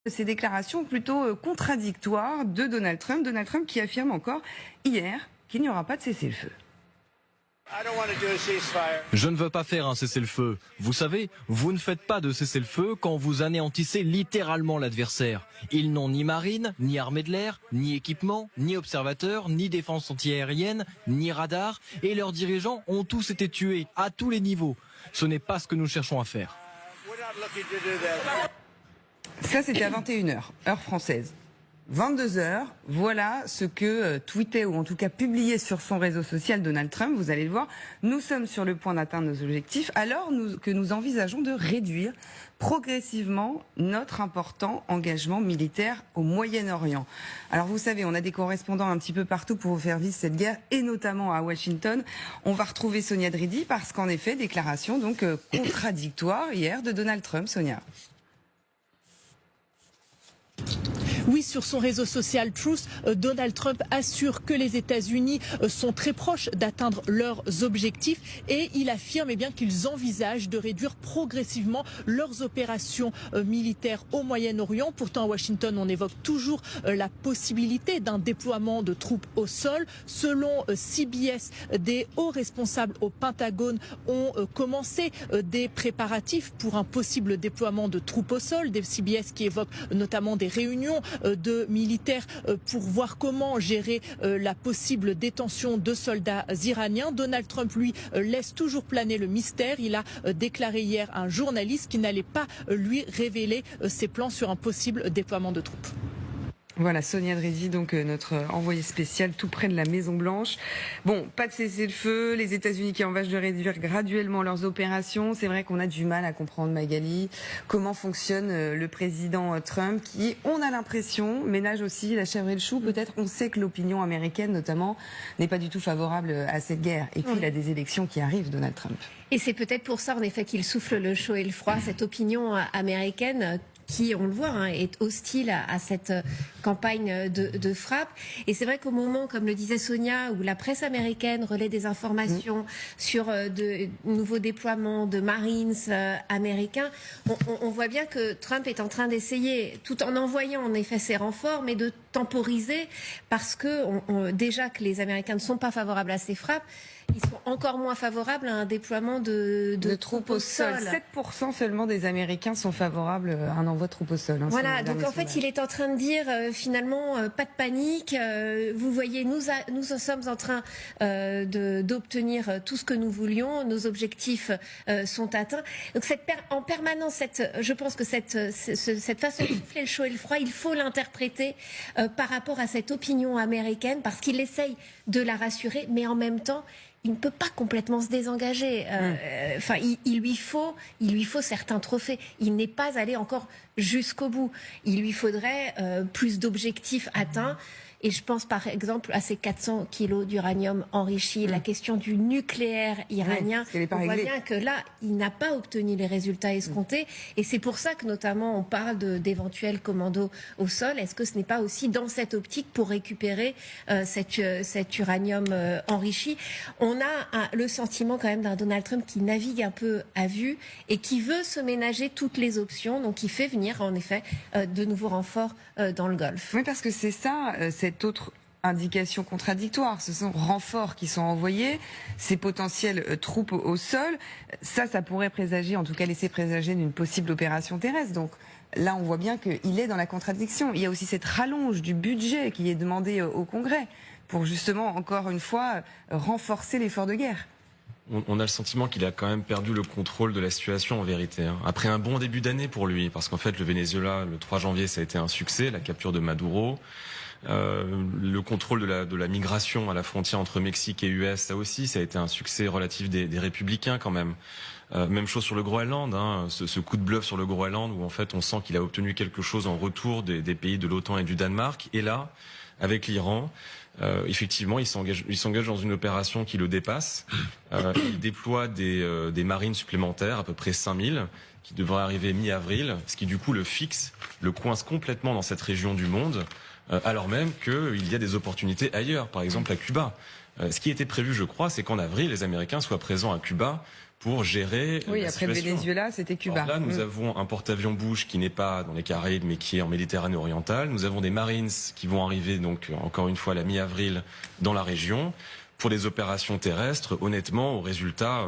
Ces déclarations plutôt contradictoires de Donald Trump. Donald Trump qui affirme encore hier qu'il n'y aura pas de cessez-le-feu. Je ne veux pas faire un cessez-le-feu. Vous savez, vous ne faites pas de cessez-le-feu quand vous anéantissez littéralement l'adversaire. Ils n'ont ni marine, ni armée de l'air, ni équipement, ni observateurs, ni défense antiaérienne, ni radar. Et leurs dirigeants ont tous été tués à tous les niveaux. Ce n'est pas ce que nous cherchons à faire. Ça, c'était à 21h, heure française. 22h, voilà ce que tweetait ou en tout cas publiait sur son réseau social Donald Trump. Vous allez le voir, nous sommes sur le point d'atteindre nos objectifs alors que nous envisageons de réduire progressivement notre important engagement militaire au Moyen-Orient. Alors vous savez, on a des correspondants un petit peu partout pour vous faire vivre cette guerre et notamment à Washington. On va retrouver Sonia Dridi parce qu'en effet, déclaration donc contradictoire hier de Donald Trump. Sonia. Oui, sur son réseau social Truth, Donald Trump assure que les États-Unis sont très proches d'atteindre leurs objectifs et il affirme bien qu'ils envisagent de réduire progressivement leurs opérations militaires au Moyen-Orient. Pourtant, à Washington, on évoque toujours la possibilité d'un déploiement de troupes au sol. Selon CBS, des hauts responsables au Pentagone ont commencé des préparatifs pour un possible déploiement de troupes au sol. Des CBS qui évoquent notamment des réunions de militaires pour voir comment gérer la possible détention de soldats iraniens. Donald Trump, lui, laisse toujours planer le mystère. Il a déclaré hier à un journaliste qu'il n'allait pas lui révéler ses plans sur un possible déploiement de troupes. Voilà, Sonia Dridi, donc notre envoyée spéciale tout près de la Maison-Blanche. Bon, pas de cessez-le-feu, les États-Unis qui envisagent de réduire graduellement leurs opérations. C'est vrai qu'on a du mal à comprendre, Magali, comment fonctionne le président Trump qui, on a l'impression, ménage aussi la chèvre et le chou. Peut-être, on sait que l'opinion américaine, notamment, n'est pas du tout favorable à cette guerre. Et puis, il a des élections qui arrivent, Donald Trump. Et c'est peut-être pour ça, en effet, qu'il souffle le chaud et le froid, cette opinion américaine qui, on le voit, est hostile à cette campagne de frappe. Et c'est vrai qu'au moment, comme le disait Sonia, où la presse américaine relaie des informations sur de nouveaux déploiements de Marines américains, on voit bien que Trump est en train d'essayer, tout en envoyant en effet ses renforts, mais de temporiser, parce que déjà que les Américains ne sont pas favorables à ces frappes, ils sont encore moins favorables à un déploiement de troupes au sol. 7% seulement des Américains sont favorables à un envoi de troupes au sol. Voilà, donc en fait, il est en train de dire finalement, pas de panique. Vous voyez, nous sommes en train d'obtenir tout ce que nous voulions. Nos objectifs sont atteints. Donc en permanence, je pense que cette façon de souffler le chaud et le froid, il faut l'interpréter par rapport à cette opinion américaine, parce qu'il essaye de la rassurer, mais en même temps, il ne peut pas complètement se désengager. Enfin, il lui faut certains trophées. Il n'est pas allé encore jusqu'au bout. Il lui faudrait plus d'objectifs atteints. Et je pense par exemple à ces 400 kilos d'uranium enrichi, la question du nucléaire iranien. On voit bien que là, il n'a pas obtenu les résultats escomptés. Et c'est pour ça que notamment on parle d'éventuels commandos au sol. Est-ce que ce n'est pas aussi dans cette optique pour récupérer cet uranium enrichi? On a le sentiment quand même d'un Donald Trump qui navigue un peu à vue et qui veut se ménager toutes les options. Donc il fait venir en effet de nouveaux renforts dans le Golfe. Oui, parce que c'est ça, cette autre indication contradictoire. Ce sont renforts qui sont envoyés, ces potentielles troupes au sol. Ça pourrait présager, en tout cas laisser présager d'une possible opération terrestre. Donc là, on voit bien qu'il est dans la contradiction. Il y a aussi cette rallonge du budget qui est demandé au Congrès pour justement, encore une fois, renforcer l'effort de guerre. On a le sentiment qu'il a quand même perdu le contrôle de la situation en vérité. Après un bon début d'année pour lui, parce qu'en fait le Venezuela, le 3 janvier, ça a été un succès, la capture de Maduro. Le contrôle de la migration à la frontière entre Mexique et US, ça aussi, ça a été un succès relatif des républicains quand même. Même chose sur le Groenland, ce coup de bluff sur le Groenland où en fait on sent qu'il a obtenu quelque chose en retour des pays de l'OTAN et du Danemark. Et là, avec l'Iran, effectivement, il s'engage dans une opération qui le dépasse. Il déploie des marines supplémentaires, à peu près 5000, qui devrait arriver mi-avril, ce qui du coup le coince complètement dans cette région du monde, alors même qu'il y a des opportunités ailleurs, par exemple à Cuba. Ce qui était prévu, je crois, c'est qu'en avril, les Américains soient présents à Cuba pour gérer oui, la après le situation. Venezuela, c'était Cuba. Alors là, nous avons un porte-avions Bush qui n'est pas dans les Caraïbes, mais qui est en Méditerranée orientale. Nous avons des Marines qui vont arriver, donc encore une fois, la mi-avril dans la région. Pour des opérations terrestres, honnêtement, au résultat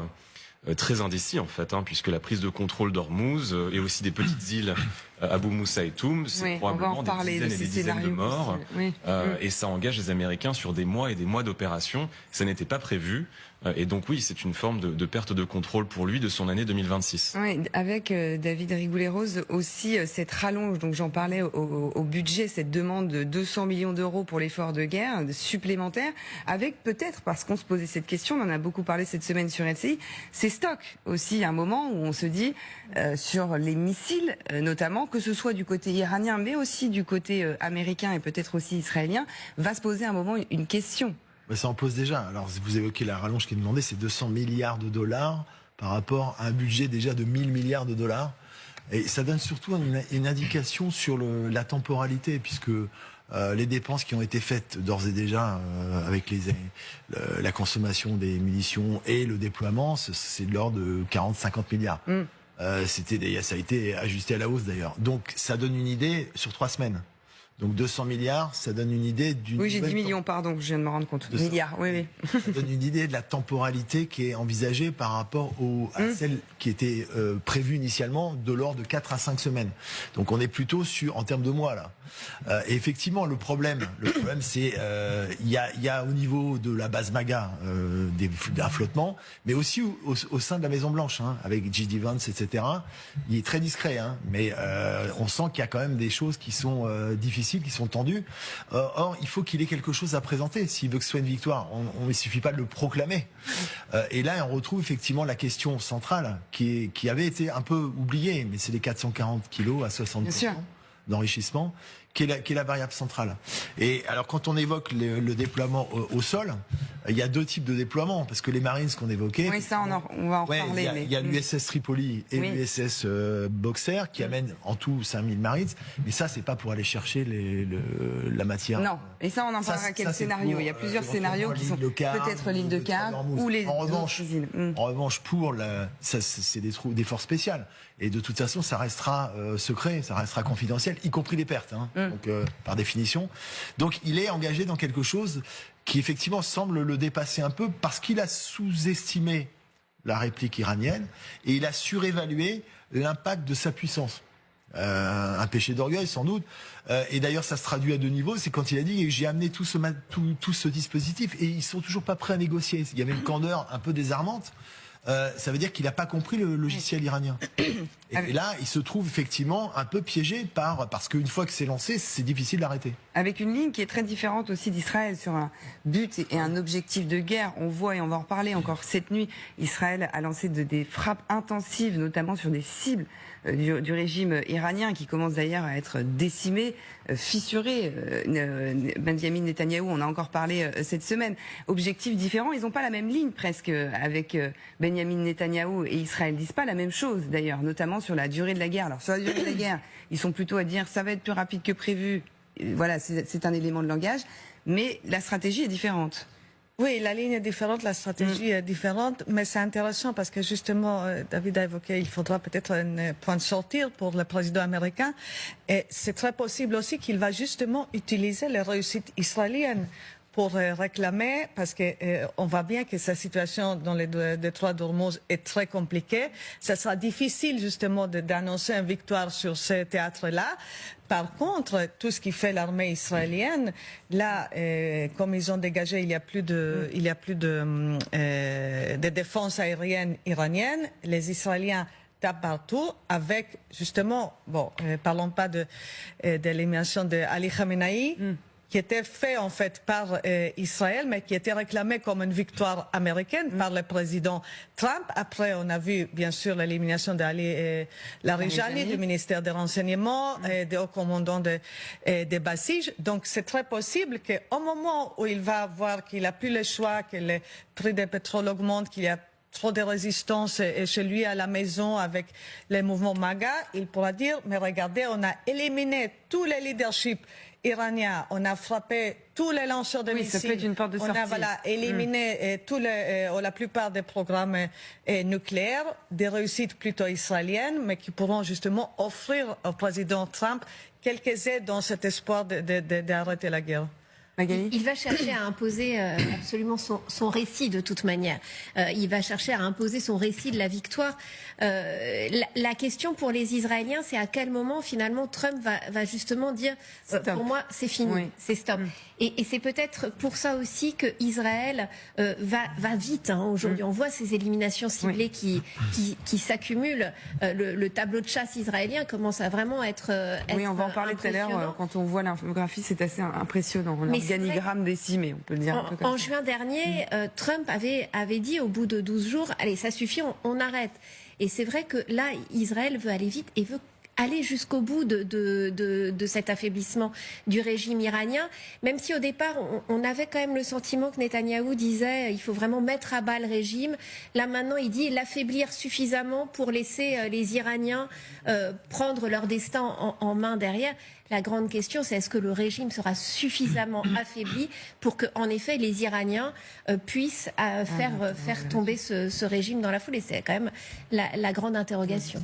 très indécis en fait, puisque la prise de contrôle d'Ormuz et aussi des petites îles Abu Moussa et Toum, c'est probablement des dizaines et des dizaines de morts. Oui. Et ça engage les Américains sur des mois et des mois d'opérations. Ça n'était pas prévu. Et donc oui, c'est une forme de perte de contrôle pour lui de son année 2026. Oui, avec David Rigoulet-Rose aussi cette rallonge, donc j'en parlais au budget, cette demande de 200 millions d'euros pour l'effort de guerre supplémentaire, avec peut-être, parce qu'on se posait cette question, on en a beaucoup parlé cette semaine sur LCI, ces stocks aussi, un moment où on se dit sur les missiles notamment, que ce soit du côté iranien mais aussi du côté américain et peut-être aussi israélien, va se poser un moment une question. Ça en pose déjà. Alors, vous évoquez la rallonge qui est demandée, c'est 200 milliards de dollars par rapport à un budget déjà de 1000 milliards de dollars. Et ça donne surtout une indication sur la temporalité, puisque les dépenses qui ont été faites d'ores et déjà avec la consommation des munitions et le déploiement, c'est de l'ordre de 40-50 milliards. Ça a été ajusté à la hausse d'ailleurs. Donc, ça donne une idée sur 3 semaines. Donc 200 milliards, ça donne une idée d'une... Oui, j'ai dit millions, pardon, je viens de me rendre compte. Milliards, oui. Ça donne une idée de la temporalité qui est envisagée par rapport à celle qui était prévue initialement, de l'ordre de 4 à 5 semaines. Donc on est plutôt en termes de mois là. Et effectivement, le problème c'est il y a au niveau de la base MAGA un flottement, mais aussi au sein de la Maison Blanche, avec J.D. Vance, etc. Il est très discret, mais on sent qu'il y a quand même des choses qui sont difficiles, qui sont tendues. Or, il faut qu'il ait quelque chose à présenter. S'il veut que ce soit une victoire, il ne suffit pas de le proclamer. Et là, on retrouve effectivement la question centrale qui avait été un peu oubliée, mais c'est les 440 kilos à 60% d'enrichissement, qui est la variable centrale. Et alors, quand on évoque le déploiement au sol, il y a 2 types de déploiements, parce que les Marines qu'on évoquait... Oui, ça, on va en reparler. Il y a l'USS Tripoli et l'USS Boxer qui amènent en tout 5000 Marines, mais ça, c'est pas pour aller chercher la matière. Non, et ça, on en parlera quel scénario. Il y a plusieurs scénarios qui sont peut-être l'île de Cap ou les autres îles. En revanche, c'est des forces spéciales. Et de toute façon, ça restera secret, ça restera confidentiel, y compris les pertes, donc, par définition. Donc, il est engagé dans quelque chose qui, effectivement, semble le dépasser un peu parce qu'il a sous-estimé la réplique iranienne et il a surévalué l'impact de sa puissance. Un péché d'orgueil, sans doute. Et d'ailleurs, ça se traduit à 2 niveaux. C'est quand il a dit « j'ai amené tout ce dispositif et ils sont toujours pas prêts à négocier ». Il y avait une candeur un peu désarmante. Ça veut dire qu'il n'a pas compris le logiciel iranien. Et là, il se trouve effectivement un peu piégé parce qu'une fois que c'est lancé, c'est difficile d'arrêter. Avec une ligne qui est très différente aussi d'Israël sur un but et un objectif de guerre. On voit, et on va en reparler encore cette nuit, Israël a lancé des frappes intensives, notamment sur des cibles du régime iranien, qui commence d'ailleurs à être décimé, fissuré. Benjamin Netanyahou, on a encore parlé cette semaine. Objectifs différents, ils n'ont pas la même ligne presque avec Benjamin Netanyahou et Israël. Ils disent pas la même chose d'ailleurs, notamment sur la durée de la guerre. Alors sur la durée de la guerre, ils sont plutôt à dire ça va être plus rapide que prévu. Voilà, c'est un élément de langage, mais la stratégie est différente. Oui, la ligne est différente, la stratégie est différente, mais c'est intéressant parce que justement, David a évoqué, il faudra peut-être un point de sortir pour le président américain. Et c'est très possible aussi qu'il va justement utiliser les réussites israéliennes pour réclamer, parce que on voit bien que sa situation dans les détroits d'Ormuz est très compliquée. Ça sera difficile justement d'annoncer une victoire sur ce théâtre-là. Par contre, tout ce qui fait l'armée israélienne, là, comme ils ont dégagé, il y a plus de défense aérienne iranienne, les Israéliens tapent partout avec justement, parlons pas de l'élimination de Ali Khamenei, qui était fait en fait par Israël, mais qui était réclamé comme une victoire américaine par le président Trump. Après, on a vu bien sûr l'élimination d'Ali Larijani du ministère des Renseignements, des hauts commandants des Basij. Donc c'est très possible qu'au moment où il va voir qu'il n'a plus le choix, que le prix du pétrole augmente, qu'il y a trop de résistance chez lui à la maison avec les mouvements MAGA, il pourra dire, mais regardez, on a éliminé tous les leaderships iraniens, on a frappé tous les lanceurs de missiles, ça peut être une porte de sortie. on a éliminé la plupart des programmes nucléaires, des réussites plutôt israéliennes, mais qui pourront justement offrir au président Trump quelques aides dans cet espoir d'arrêter la guerre. Il va chercher à imposer absolument son récit de toute manière. Il va chercher à imposer son récit de la victoire. La question pour les Israéliens, c'est à quel moment finalement Trump va justement dire pour moi c'est fini, c'est stop. Et c'est peut-être pour ça aussi que Israël va vite. Aujourd'hui, on voit ces éliminations ciblées qui s'accumulent. Le tableau de chasse israélien commence à vraiment être oui, on va en parler tout à l'heure. Quand on voit l'infographie, c'est assez impressionnant. L'organigramme décimé, on peut le dire. Un peu comme en ça. juin dernier, Trump avait dit au bout de 12 jours, allez, ça suffit, on arrête. Et c'est vrai que là, Israël veut aller vite et veut aller jusqu'au bout de cet affaiblissement du régime iranien, même si au départ on avait quand même le sentiment que Netanyahou disait il faut vraiment mettre à bas le régime. Là maintenant il dit l'affaiblir suffisamment pour laisser les Iraniens prendre leur destin en main derrière. La grande question, c'est est-ce que le régime sera suffisamment affaibli pour que, en effet, les Iraniens puissent faire tomber ce régime dans la foulée. C'est quand même la grande interrogation.